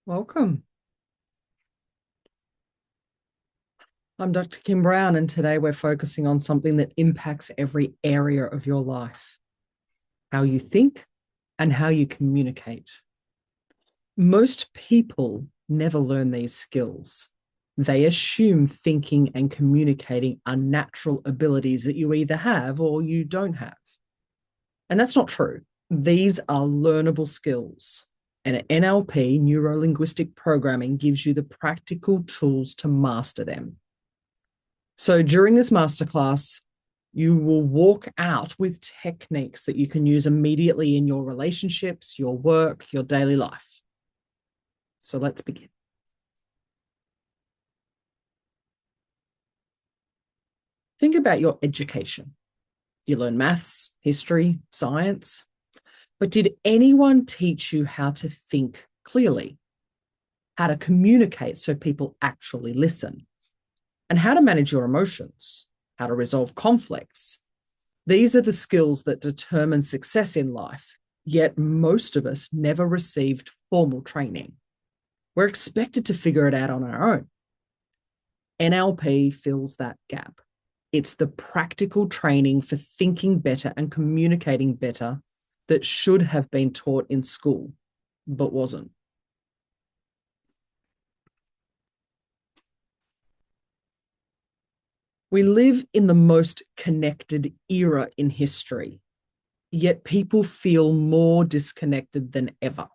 Welcome. I'm Dr. Kim Brown, and today we're focusing on something that impacts every area of your life: how you think and how you communicate. Most people never learn these skills. They assume thinking and communicating are natural abilities that you either have or you don't have. And that's not true. These are learnable skills. And NLP, Neuro Linguistic Programming, gives you the practical tools to master them. So during this masterclass, you will walk out with techniques that you can use immediately in your relationships, your work, your daily life. So let's begin. Think about your education. You learn maths, history, science, but did anyone teach you how to think clearly, how to communicate so people actually listen, and how to manage your emotions, how to resolve conflicts? These are the skills that determine success in life, yet most of us never received formal training. We're expected to figure it out on our own. NLP fills that gap. It's the practical training for thinking better and communicating better that should have been taught in school, but wasn't. We live in the most connected era in history, yet people feel more disconnected than ever.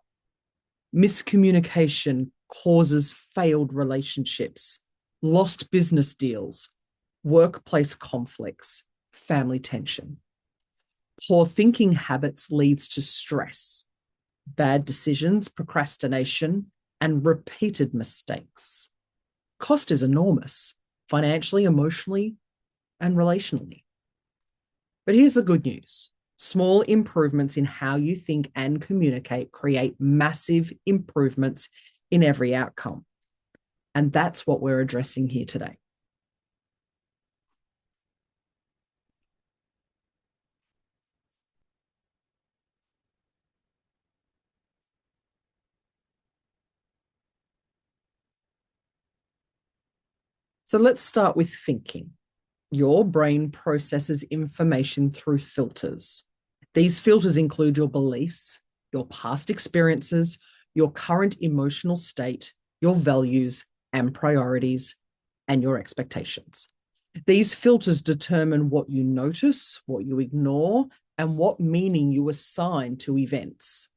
Miscommunication causes failed relationships, lost business deals, workplace conflicts, family tension. Poor thinking habits leads to stress, bad decisions, procrastination, and repeated mistakes. Cost is enormous, financially, emotionally, and relationally. But here's the good news. Small improvements in how you think and communicate create massive improvements in every outcome. And that's what we're addressing here today. So let's start with thinking. Your brain processes information through filters. These filters include your beliefs, your past experiences, your current emotional state, your values and priorities, and your expectations. These filters determine what you notice, what you ignore, and what meaning you assign to events.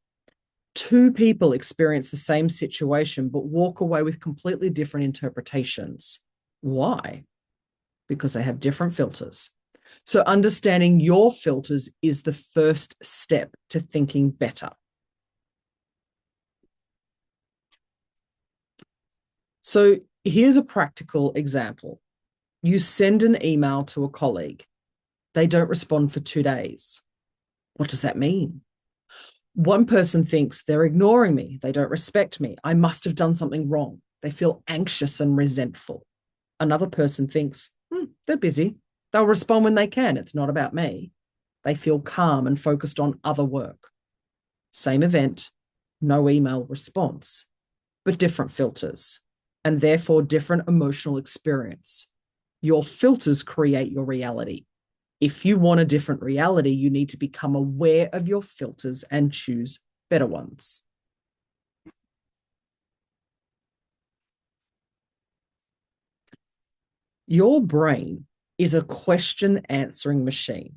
Two people experience the same situation but walk away with completely different interpretations. Why? Because they have different filters. So understanding your filters is the first step to thinking better. So here's a practical example. You send an email to a colleague. They don't respond for 2 days. What does that mean? One person thinks they're ignoring me. They don't respect me. I must have done something wrong. They feel anxious and resentful. Another person thinks, they're busy. They'll respond when they can. It's not about me. They feel calm and focused on other work. Same event, no email response, but different filters, and therefore different emotional experience. Your filters create your reality. If you want a different reality, you need to become aware of your filters and choose better ones. Your brain is a question answering machine.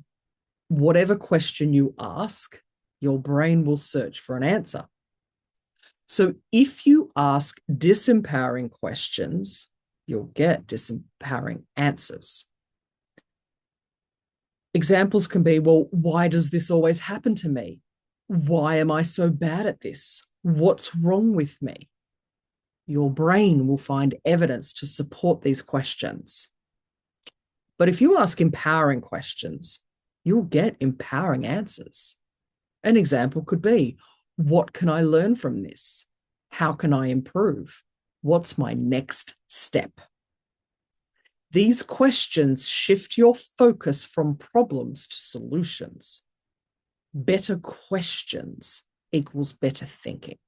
Whatever question you ask, your brain will search for an answer. So if you ask disempowering questions, you'll get disempowering answers. Examples can be, well, why does this always happen to me? Why am I so bad at this? What's wrong with me? Your brain will find evidence to support these questions. But if you ask empowering questions, you'll get empowering answers. An example could be, what can I learn from this? How can I improve? What's my next step? These questions shift your focus from problems to solutions. Better questions equals better thinking.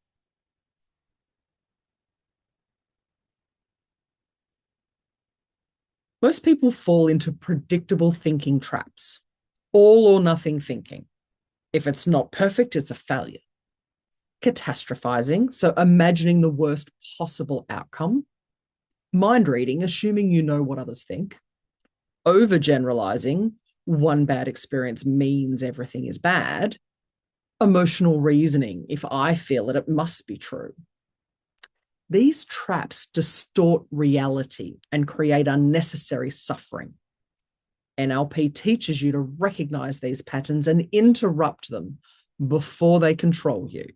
Most people fall into predictable thinking traps, all or nothing thinking. If it's not perfect, it's a failure. Catastrophizing, so imagining the worst possible outcome. Mind reading, assuming you know what others think. Overgeneralizing, one bad experience means everything is bad. Emotional reasoning, if I feel it, it must be true. These traps distort reality and create unnecessary suffering. NLP teaches you to recognize these patterns and interrupt them before they control you.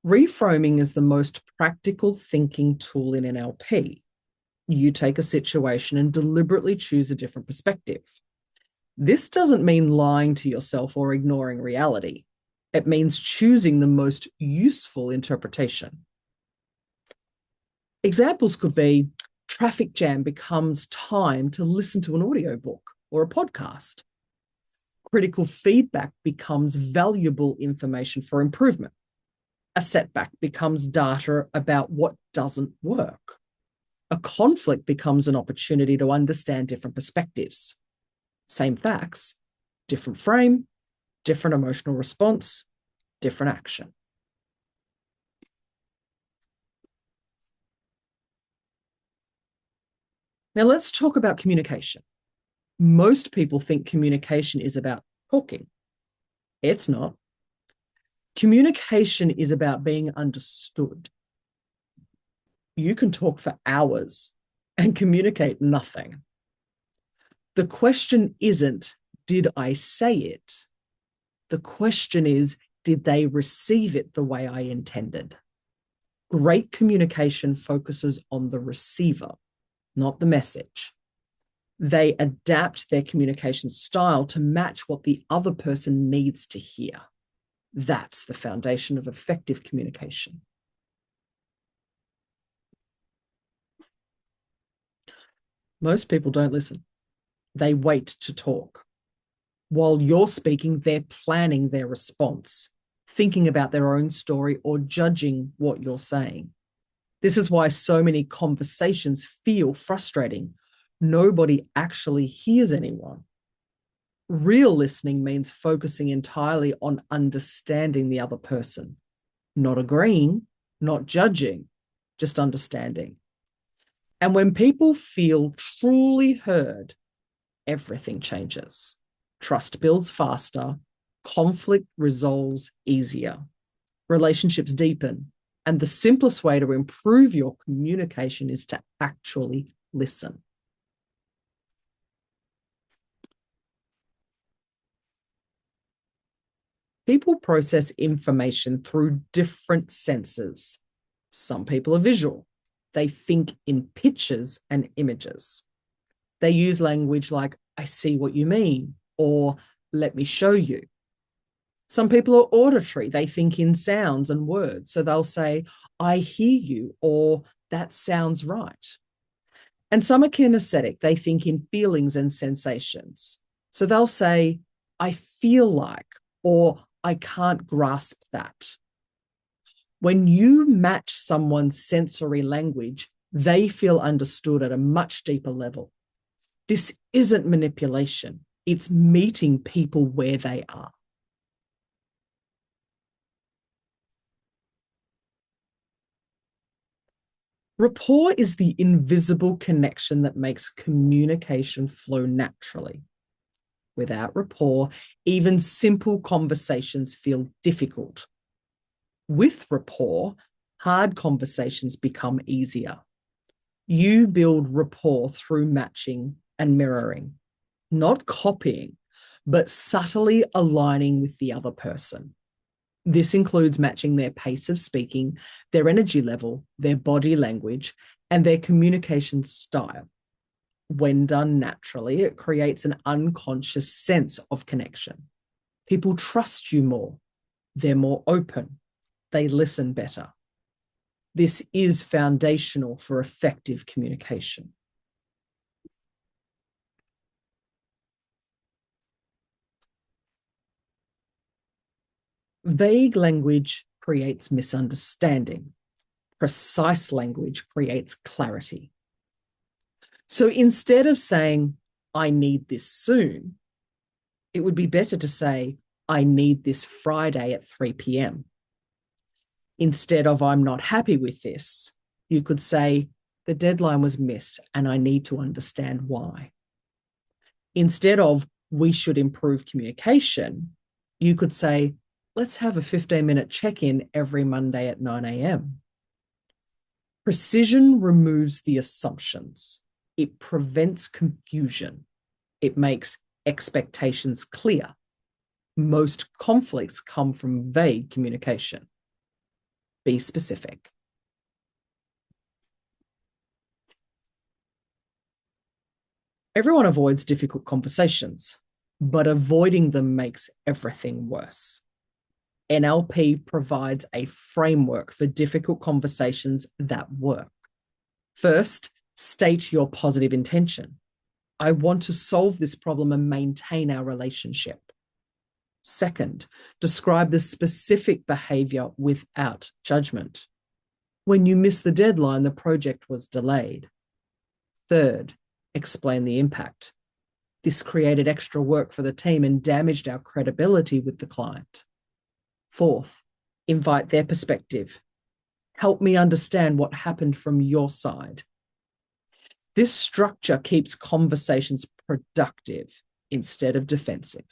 Reframing is the most practical thinking tool in NLP. You take a situation and deliberately choose a different perspective. This doesn't mean lying to yourself or ignoring reality. It means choosing the most useful interpretation. Examples could be traffic jam becomes time to listen to an audiobook or a podcast. Critical feedback becomes valuable information for improvement. A setback becomes data about what doesn't work. A conflict becomes an opportunity to understand different perspectives. Same facts, different frame, different emotional response, different action. Now let's talk about communication. Most people think communication is about talking. It's not. Communication is about being understood. You can talk for hours and communicate nothing. The question isn't, did I say it? The question is, did they receive it the way I intended? Great communication focuses on the receiver, not the message. They adapt their communication style to match what the other person needs to hear. That's the foundation of effective communication. Most people don't listen. They wait to talk. While you're speaking, they're planning their response, thinking about their own story or judging what you're saying. This is why so many conversations feel frustrating. Nobody actually hears anyone. Real listening means focusing entirely on understanding the other person, not agreeing, not judging, just understanding. And when people feel truly heard, everything changes. Trust builds faster, conflict resolves easier, relationships deepen, and the simplest way to improve your communication is to actually listen. People process information through different senses. Some people are visual. They think in pictures and images. They use language like, I see what you mean, or let me show you. Some people are auditory. They think in sounds and words. So they'll say, I hear you, or that sounds right. And some are kinesthetic. They think in feelings and sensations. So they'll say, I feel like, or I can't grasp that. When you match someone's sensory language, they feel understood at a much deeper level. This isn't manipulation. It's meeting people where they are. Rapport is the invisible connection that makes communication flow naturally. Without rapport, even simple conversations feel difficult. With rapport, hard conversations become easier. You build rapport through matching and mirroring, not copying, but subtly aligning with the other person. This includes matching their pace of speaking, their energy level, their body language, and their communication style. When done naturally, it creates an unconscious sense of connection. People trust you more. They're more open. They listen better. This is foundational for effective communication. Vague language creates misunderstanding. precise language creates clarity. So instead of saying, I need this soon, it would be better to say, I need this Friday at 3 p.m. Instead of, I'm not happy with this, you could say, the deadline was missed and I need to understand why. Instead of, we should improve communication, you could say, let's have a 15-minute check-in every Monday at 9 a.m. Precision removes the assumptions. It prevents confusion. It makes expectations clear. Most conflicts come from vague communication. Be specific. Everyone avoids difficult conversations, but avoiding them makes everything worse. NLP provides a framework for difficult conversations that work. First, state your positive intention. I want to solve this problem and maintain our relationship. Second, describe the specific behavior without judgment. When you miss the deadline, the project was delayed. Third, explain the impact. This created extra work for the team and damaged our credibility with the client. Fourth, invite their perspective. Help me understand what happened from your side. This structure keeps conversations productive instead of defensive.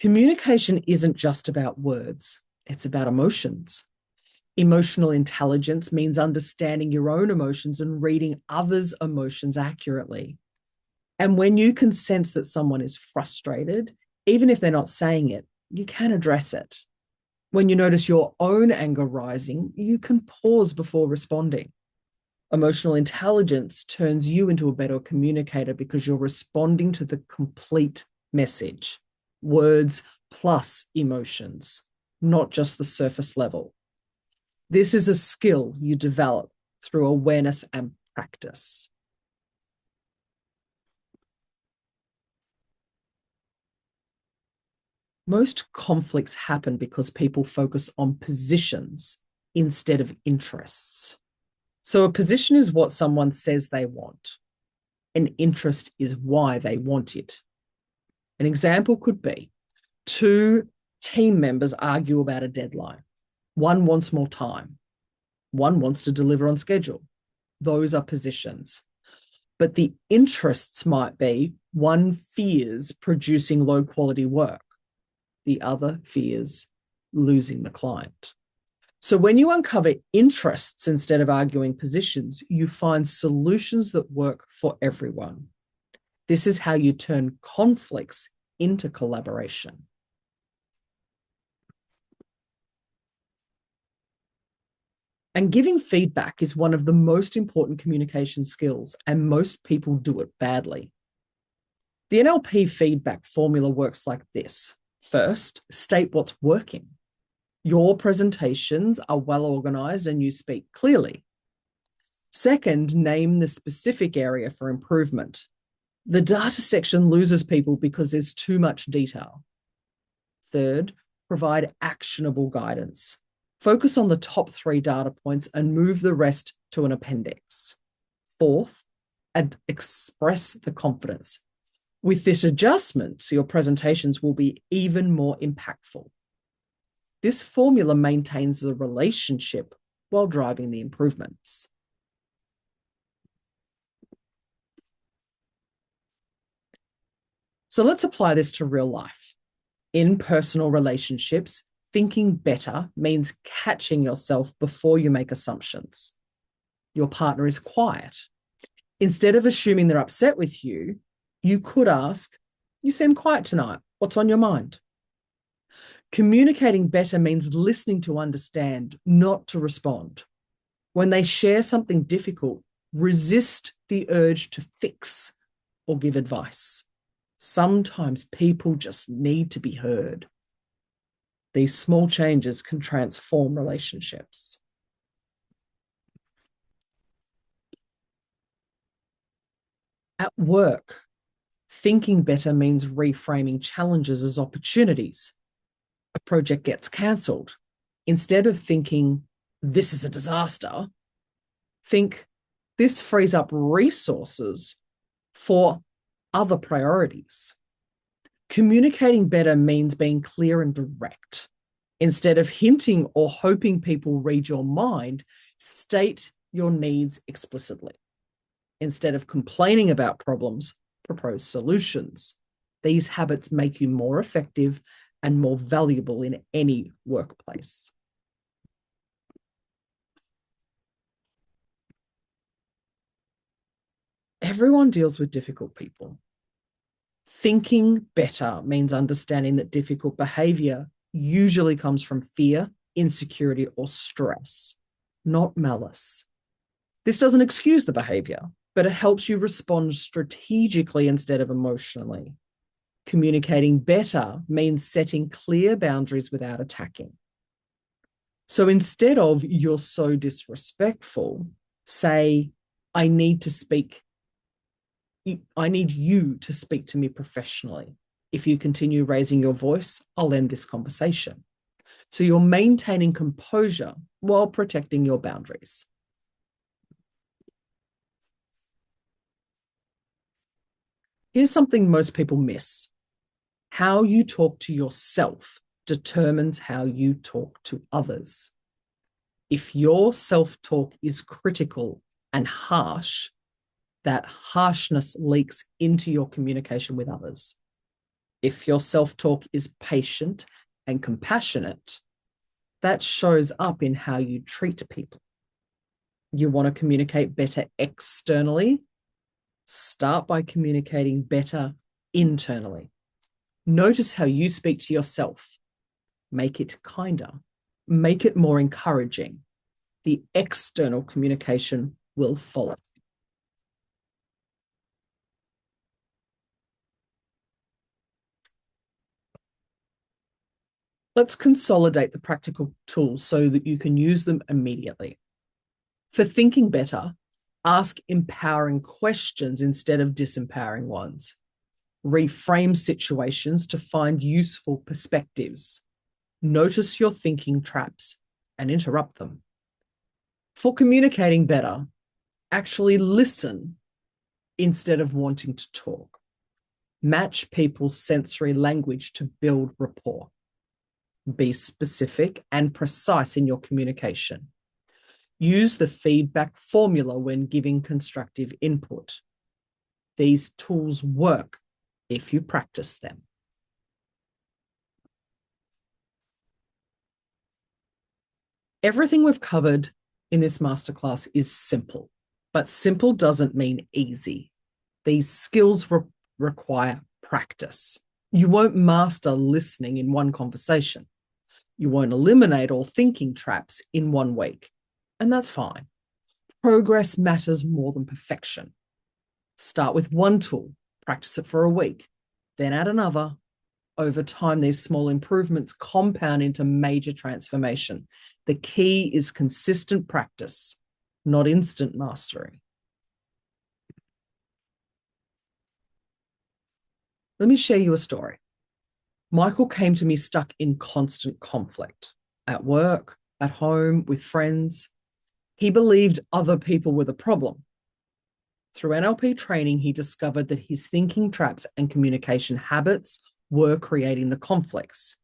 Communication isn't just about words, it's about emotions. Emotional intelligence means understanding your own emotions and reading others' emotions accurately. And when you can sense that someone is frustrated, even if they're not saying it, you can address it. When you notice your own anger rising, you can pause before responding. Emotional intelligence turns you into a better communicator because you're responding to the complete message. Words plus emotions, not just the surface level. This is a skill you develop through awareness and practice. Most conflicts happen because people focus on positions instead of interests. So a position is what someone says they want. An interest is why they want it. An example could be two team members argue about a deadline. One wants more time. One wants to deliver on schedule. Those are positions. But the interests might be one fears producing low quality work. The other fears losing the client. So when you uncover interests instead of arguing positions, you find solutions that work for everyone. This is how you turn conflicts into collaboration. And giving feedback is one of the most important communication skills, and most people do it badly. The NLP feedback formula works like this. First, state what's working. Your presentations are well organized and you speak clearly. Second, name the specific area for improvement. The data section loses people because there's too much detail. Third, provide actionable guidance. Focus on the top 3 data points and move the rest to an appendix. Fourth, express the confidence. With this adjustment, your presentations will be even more impactful. This formula maintains the relationship while driving the improvements. So let's apply this to real life. In personal relationships, thinking better means catching yourself before you make assumptions. Your partner is quiet. Instead of assuming they're upset with you, you could ask, you seem quiet tonight. What's on your mind? Communicating better means listening to understand, not to respond. When they share something difficult, resist the urge to fix or give advice. Sometimes people just need to be heard. These small changes can transform relationships. At work, thinking better means reframing challenges as opportunities. project gets cancelled, instead of thinking, this is a disaster, think, this frees up resources for other priorities. Communicating better means being clear and direct. Instead of hinting or hoping people read your mind, state your needs explicitly. Instead of complaining about problems, propose solutions. These habits make you more effective and more valuable in any workplace. Everyone deals with difficult people. Thinking better means understanding that difficult behavior usually comes from fear, insecurity, or stress, not malice. This doesn't excuse the behavior, but it helps you respond strategically instead of emotionally. Communicating better means setting clear boundaries without attacking. So instead of "you're so disrespectful," say, I need you to speak to me professionally. If you continue raising your voice, I'll end this conversation. So you're maintaining composure while protecting your boundaries. Here's something most people miss. How you talk to yourself determines how you talk to others. If your self-talk is critical and harsh, that harshness leaks into your communication with others. If your self-talk is patient and compassionate, that shows up in how you treat people. You want to communicate better externally? Start by communicating better internally. Notice how you speak to yourself. Make it kinder. Make it more encouraging. The external communication will follow. Let's consolidate the practical tools so that you can use them immediately. For thinking better, ask empowering questions instead of disempowering ones. Reframe situations to find useful perspectives. Notice your thinking traps and interrupt them. For communicating better, actually listen instead of wanting to talk. Match people's sensory language to build rapport. Be specific and precise in your communication. Use the feedback formula when giving constructive input. These tools work if you practice them. Everything we've covered in this masterclass is simple, but simple doesn't mean easy. These skills require practice. You won't master listening in one conversation. You won't eliminate all thinking traps in 1 week, and that's fine. Progress matters more than perfection. Start with one tool, practice it for a week, then add another. Over time, these small improvements compound into major transformation. The key is consistent practice, not instant mastery. Let me share you a story. Michael came to me stuck in constant conflict at work, at home, with friends. He believed other people were the problem. Through NLP training, he discovered that his thinking traps and communication habits were creating the conflicts.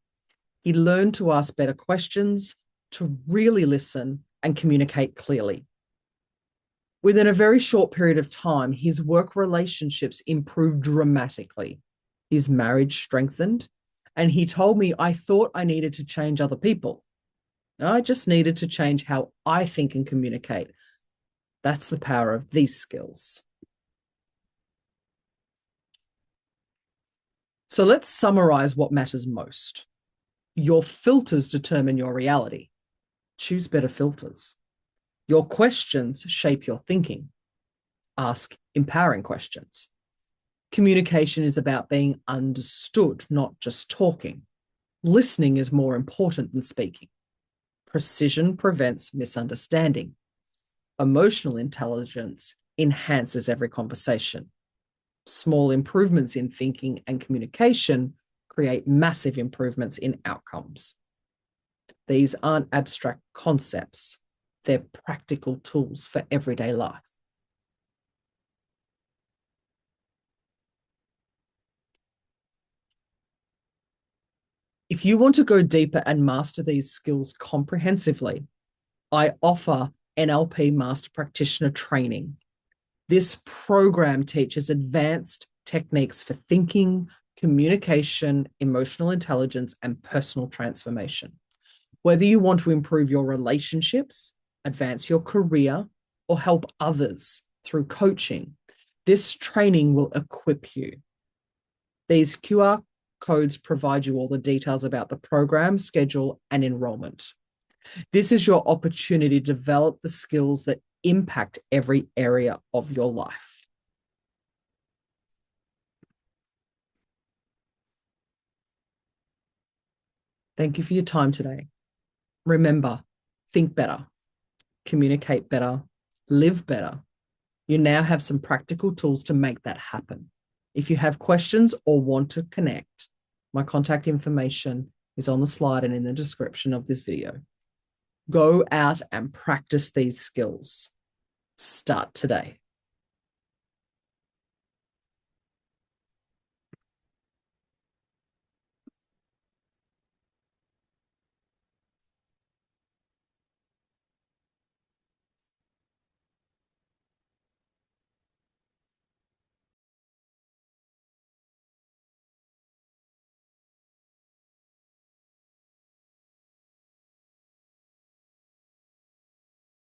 He learned to ask better questions, to really listen and communicate clearly. Within a very short period of time, his work relationships improved dramatically. His marriage strengthened, and he told me, I thought I needed to change other people. I just needed to change how I think and communicate. That's the power of these skills. So let's summarize what matters most. Your filters determine your reality. Choose better filters. Your questions shape your thinking. Ask empowering questions. Communication is about being understood, not just talking. Listening is more important than speaking. Precision prevents misunderstanding. Emotional intelligence enhances every conversation. Small improvements in thinking and communication create massive improvements in outcomes. These aren't abstract concepts, they're practical tools for everyday life. If you want to go deeper and master these skills comprehensively, I offer NLP Master Practitioner Training. This program teaches advanced techniques for thinking, communication, emotional intelligence, and personal transformation. Whether you want to improve your relationships, advance your career, or help others through coaching, this training will equip you. These QR codes provide you all the details about the program, schedule, and enrollment. This is your opportunity to develop the skills that impact every area of your life. Thank you for your time today. Remember, think better, communicate better, live better. You now have some practical tools to make that happen. If you have questions or want to connect, my contact information is on the slide and in the description of this video. Go out and practice these skills. Start today.